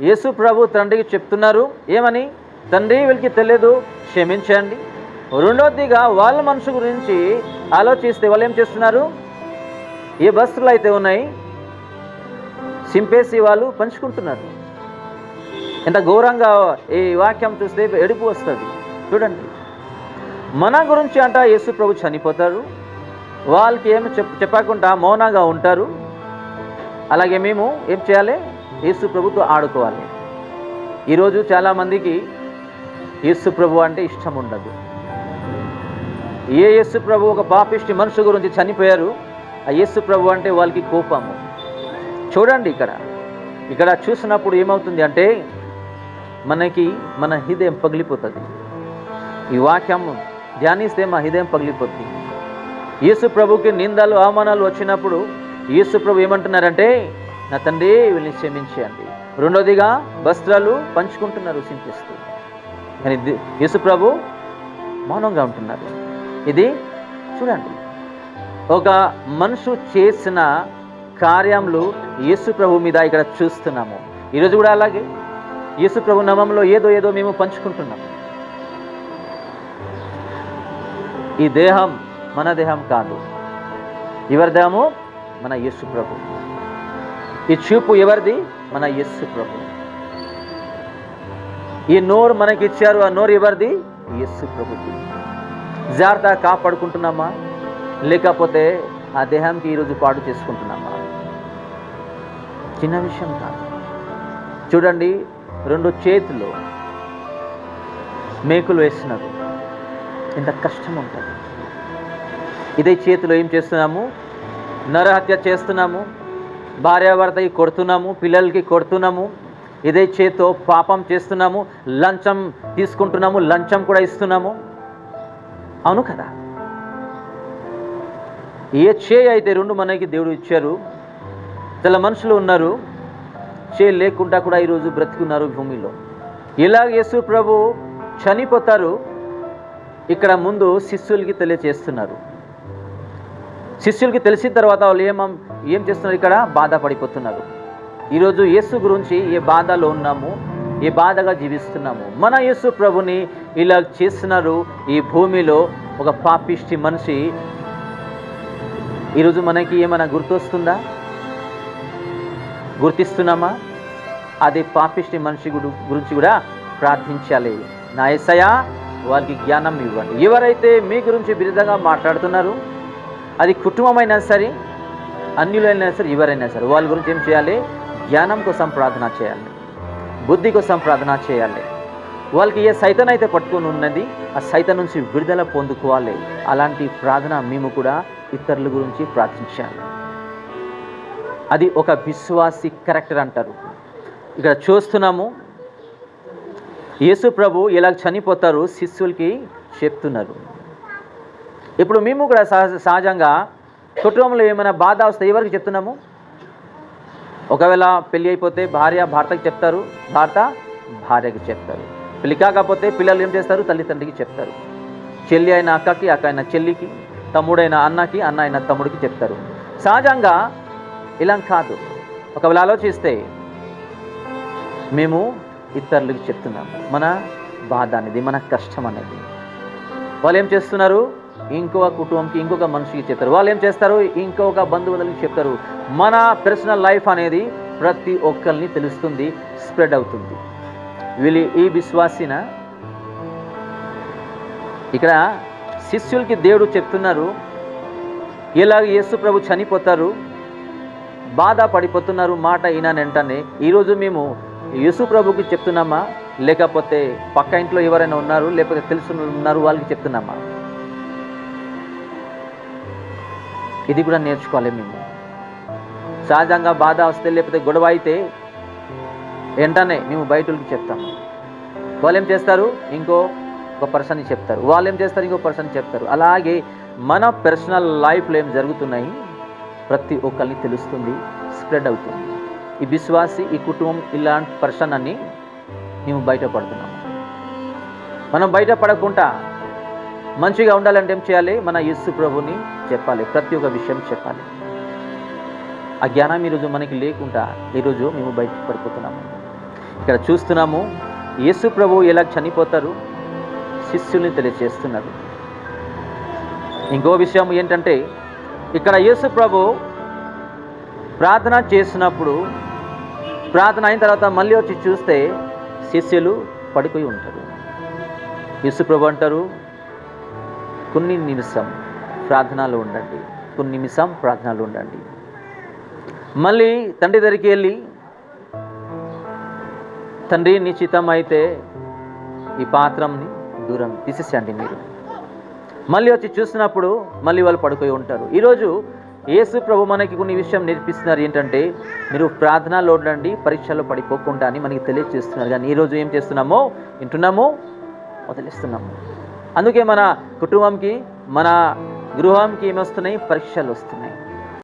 యేసు ప్రభు తండ్రికి చెప్తున్నారు ఏమని? తండ్రి వీళ్ళకి తెలియదు, క్షమించండి. రెండోదిగా వాళ్ళ మనసు గురించి ఆలోచిస్తే వాళ్ళు ఏం చేస్తున్నారు? ఏ వస్తువులు అయితే ఉన్నాయి సింపేసి వాళ్ళు పంచుకుంటున్నారు. ఎంత ఘోరంగా ఈ వాక్యం చూస్తే ఏడుపు వస్తుంది. చూడండి, మన గురించి అంట యేసు ప్రభు చనిపోతారు, వాళ్ళకి ఏమి చెప్పకుండా మౌనంగా ఉంటారు. అలాగే మేము ఏం చేయాలి? యేసు ప్రభుతో ఆడుకోవాలి. ఈరోజు చాలామందికి యేసు ప్రభు అంటే ఇష్టం ఉండదు. యేసు ప్రభు ఒక పాపిష్టి మనుషు గురించి చనిపోయారు, ఆ యేసు ప్రభు అంటే వాళ్ళకి కోపము. చూడండి, ఇక్కడ చూసినప్పుడు ఏమవుతుంది అంటే మన హృదయం పగిలిపోతుంది. ఈ వాక్యం ధ్యానిస్తే మా హృదయం పగిలిపోతుంది. యేసు ప్రభుకి నిందలు అవమానాలు వచ్చినప్పుడు యేసు ప్రభు ఏమంటున్నారంటే, నా తండ్రి వీళ్ళని క్షమించండి. రెండోదిగా వస్త్రాలు పంచుకుంటున్నారు చింతిస్తూ, కానీ యేసు ప్రభు మౌనంగా ఉంటున్నారు. ఇది చూడండి, ఒక మనుషు చేసిన కార్యములు యేసు ప్రభు మీద ఇక్కడ చూస్తున్నాము. ఈరోజు కూడా అలాగే యేసు ప్రభు నామములో ఏదో మేము పంచుకుంటున్నాము. ఈ దేహం మన దేహం కాదు. ఎవరి దేహము? మన యేసు ప్రభు. ఈ చూపు ఎవరిది? మన యేసు ప్రభు. ఈ నోరు మనకి ఇచ్చారు, ఆ నోరు ఎవరిది? యేసు ప్రభుది. జాగ్రత్త కాపాడుకుంటున్నామా, లేకపోతే ఆ దేహానికి ఈరోజు పాడు చేసుకుంటున్నామా? చిన్న విషయం కాదు. చూడండి, 2 చేతులు మేకులు వేస్తున్నారు, ఎంత కష్టం ఉంటుంది. ఇదే చేతిలో ఏం చేస్తున్నాము? నరహత్య చేస్తున్నాము, భార్యాభర్తకి కొడుతున్నాము, పిల్లలకి కొడుతున్నాము. ఇదే చేతితో పాపం చేస్తున్నాము, లంచం తీసుకుంటున్నాము, లంచం కూడా ఇస్తున్నాము. అవును కదా? ఏ చేయి అయితే 2 మనకి దేవుడు ఇచ్చారు. చాలా మనుషులు ఉన్నారు చేయి లేకుండా కూడా ఈరోజు బ్రతుకున్నారు భూమిలో. ఇలాగ యేసు ప్రభు చనిపోతారు, ఇక్కడ ముందు శిష్యులకి తెలియచేస్తున్నారు. శిష్యులకి తెలిసిన తర్వాత వాళ్ళు ఏం చేస్తున్నారు? ఇక్కడ బాధపడిపోతున్నారు. ఈరోజు యేసు గురించి ఏ బాధలో ఉన్నాము, ఏ బాధగా జీవిస్తున్నాము. మన యేసు ప్రభుని ఇలా చేస్తున్నారు ఈ భూమిలో. ఒక పాపిష్టి మనిషి ఈరోజు మనకి ఏమైనా గుర్తొస్తుందా? గుర్తిస్తున్నామా? అదే పాపిష్టి మనిషి గురించి కూడా ప్రార్థించాలి. నా యేసయ్యా వాళ్ళకి జ్ఞానం ఇవ్వండి. ఎవరైతే మీ గురించి విరుద్ధంగా మాట్లాడుతున్నారు, అది కుటుంబమైనా సరే, అన్యులైనా సరే, ఎవరైనా సరే, వాళ్ళ గురించి ఏం చేయాలి? జ్ఞానం కోసం ప్రార్థన చేయాలి, బుద్ధి కోసం ప్రార్థన చేయాలి. వాళ్ళకి ఏ సైతం అయితే పట్టుకొని ఉన్నది, ఆ సైతం నుంచి విడుదల పొందుకోవాలి. అలాంటి ప్రార్థన మేము కూడా ఇతరుల గురించి ప్రార్థించాలి. అది ఒక విశ్వాసి క్యారెక్టర్ అంటారు. ఇక్కడ చూస్తున్నాము, యేసు ప్రభు ఎలా చనిపోతారు శిష్యులకి చెప్తున్నారు. ఇప్పుడు మేము కూడా సహజంగా కుటుంబంలో ఏమైనా బాధ వస్తే ఎవరికి చెప్తున్నాము? ఒకవేళ పెళ్ళి అయిపోతే భార్య భర్తకి చెప్తారు, భర్త భార్యకి చెప్తారు. పెళ్ళి కాకపోతే పిల్లలు ఏం చేస్తారు? తల్లిదండ్రికి చెప్తారు. చెల్లి అయిన అక్కకి, అక్క అయిన చెల్లికి, తమ్ముడైన అన్నకి, అన్న అయిన తమ్ముడికి చెప్తారు. సహజంగా ఇలా కాదు. ఒకవేళ ఆలోచిస్తే మేము ఇతరులకు చెప్తున్నాము మన బాధ అనేది, మన కష్టం అనేది. వాళ్ళు ఏం చేస్తున్నారు? ఇంకొక కుటుంబంకి, ఇంకొక మనిషికి చెప్తారు. వాళ్ళు ఏం చేస్తారు? ఇంకొక బంధువులకి చెప్తారు. మన పర్సనల్ లైఫ్ అనేది ప్రతి ఒక్కరిని తెలుస్తుంది, స్ప్రెడ్ అవుతుంది. వీళ్ళు ఈ విశ్వాసిన ఇక్కడ శిష్యులకి దేవుడు చెప్తున్నారు, ఇలాగ యేసు ప్రభు చనిపోతారు, బాధ పడిపోతున్నారు. మాట ఈయనంటనే ఈరోజు మేము యేసు ప్రభుకి చెప్తున్నామా, లేకపోతే పక్క ఇంట్లో ఎవరైనా ఉన్నారు, లేకపోతే తెలుసు ఉన్నారు వాళ్ళకి చెప్తున్నామా? ఇది కూడా నేర్చుకోవాలి మేము. సహజంగా బాధ వస్తే, లేకపోతే గొడవ అయితే వెంటనే మేము బయటకి చెప్తాము. వాళ్ళు ఏం చేస్తారు? ఒక పర్సన్కి చెప్తారు. వాళ్ళు ఏం చేస్తారు? ఇంకో పర్సన్కి చెప్తారు. అలాగే మన పర్సనల్ లైఫ్లో ఏం జరుగుతున్నాయి ప్రతి ఒక్కరిని తెలుస్తుంది, స్ప్రెడ్ అవుతుంది. ఈ విశ్వాసి, ఈ కుటుంబం, ఇలాంటి పర్సన్ అని మేము బయటపడుతున్నాము. మనం బయటపడకుండా మంచిగా ఉండాలంటే ఏం చేయాలి? మన యేసు ప్రభుని చెప్పాలి, ప్రతి ఒక్క విషయం చెప్పాలి. ఆ జ్ఞానం ఈరోజు మనకి లేకుండా ఈరోజు మేము బయటకు పడిపోతున్నాము. ఇక్కడ చూస్తున్నాము యేసు ప్రభు ఎలా చనిపోతారు శిష్యుల్ని తెలియజేస్తున్నారు. ఇంకో విషయం ఏంటంటే ఇక్కడ యేసు ప్రభు ప్రార్థన చేసినప్పుడు ప్రార్థన అయిన తర్వాత మళ్ళీ వచ్చి చూస్తే శిష్యులు పడిపోయి ఉంటారు. యేసు ప్రభు అంటారు, కొన్ని నిమిషం ప్రార్థనలో ఉండండి, కొన్ని నిమిషం ప్రార్థనలో ఉండండి. మళ్ళీ తండ్రి దగ్గరికి వెళ్ళి, తండ్రి నీ చిత్తం అయితే ఈ పాత్రని దూరం తీసేసండి మీరు. మళ్ళీ వచ్చి చూసినప్పుడు మళ్ళీ వాళ్ళు పడిపోయి ఉంటారు. ఈరోజు యేసు ప్రభు మనకి కొన్ని విషయం నేర్పిస్తున్నారు. ఏంటంటే మీరు ప్రార్థనలో ఉండండి, పరీక్షల్లో పడిపోకుండా అని మనకి తెలియజేస్తున్నారు. కానీ ఈరోజు ఏం చేస్తున్నామో, వింటున్నామో, వదిలేస్తున్నాము. అందుకే మన కుటుంబంకి, మన గృహంకి ఏమొస్తున్నాయి? పరీక్షలు వస్తున్నాయి.